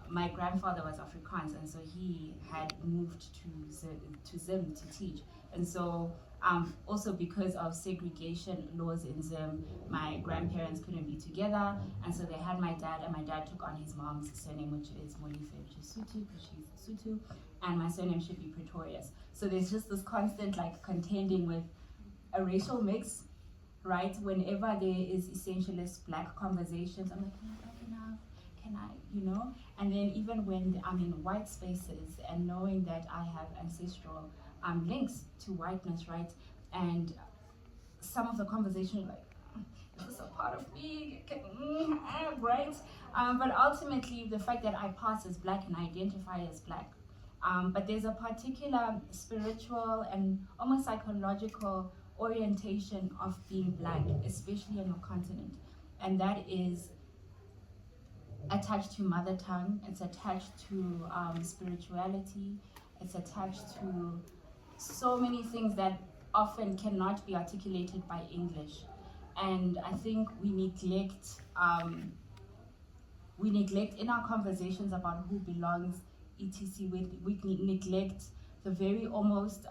my grandfather was Afrikaans, and so he had moved to Zim to teach. And so also because of segregation laws in Zim, my grandparents couldn't be together, and so they had my dad, and my dad took on his mom's surname, which is Molife, which is Sutu, because she's Sutu, and my surname should be Pretorius. So there's just this constant like contending with a racial mix, right? Whenever there is essentialist black conversations, I'm like, can I have enough? Can I, you know? And then even when I'm in white spaces and knowing that I have ancestral links to whiteness, right? And some of the conversation, like, is this a part of me? Right? But ultimately, the fact that I pass as black and I identify as black. But there's a particular spiritual and almost psychological orientation of being black, especially on your continent. And that is attached to mother tongue, it's attached to spirituality, it's attached to so many things that often cannot be articulated by English. And I think we neglect in our conversations about who belongs, etc. We neglect the very almost,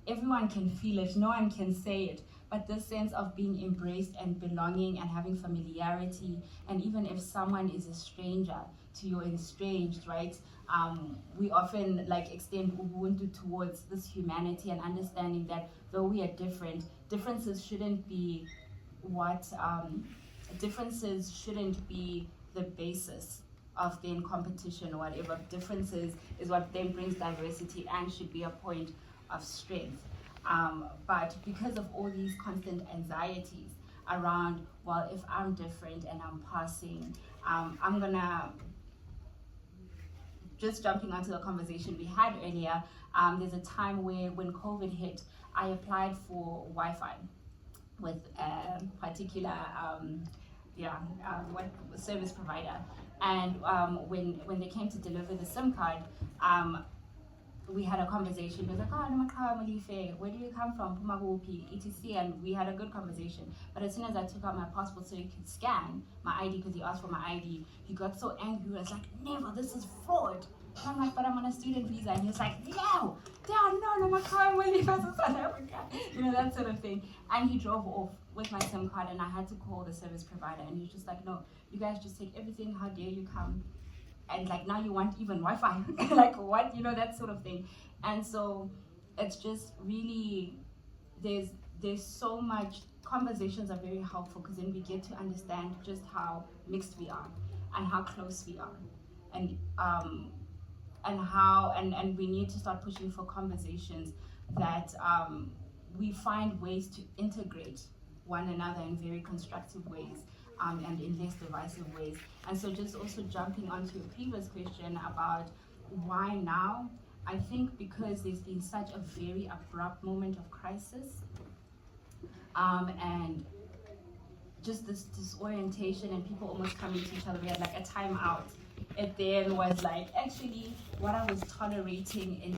everyone can feel it, no one can say it, but this sense of being embraced and belonging and having familiarity, and even if someone is a stranger to your estranged, right? We often like extend Ubuntu towards this humanity and understanding that though we are different, differences shouldn't be differences shouldn't be the basis of then competition or whatever. Differences is what then brings diversity and should be a point of strength. But because of all these constant anxieties around, well, if I'm different and I'm passing, I'm gonna, just jumping onto the conversation we had earlier, there's a time where when COVID hit, I applied for Wi-Fi with a particular service provider. And when they came to deliver the SIM card, we had a conversation. He was like, oh, where do you come from? Pumagupi, etc. And we had a good conversation. But as soon as I took out my passport so he could scan my ID, because he asked for my ID, he got so angry. He was like, never, this is fraud. And I'm like, but I'm on a student visa. And he was like, no, I'm South Africa. You know, that sort of thing. And he drove off with my SIM card, and I had to call the service provider. And he was just like, no, you guys just take everything. How dare you come? And like now you want even Wi-Fi, like what, you know, that sort of thing. And so it's just really, there's so much, conversations are very helpful because then we get to understand just how mixed we are and how close we are, and how we need to start pushing for conversations that we find ways to integrate one another in very constructive ways. And in less divisive ways. And so just also jumping onto your previous question about why now, I think because there's been such a very abrupt moment of crisis, and just this disorientation and people almost coming to each other. We had like a timeout. It then was like, actually, what I was tolerating in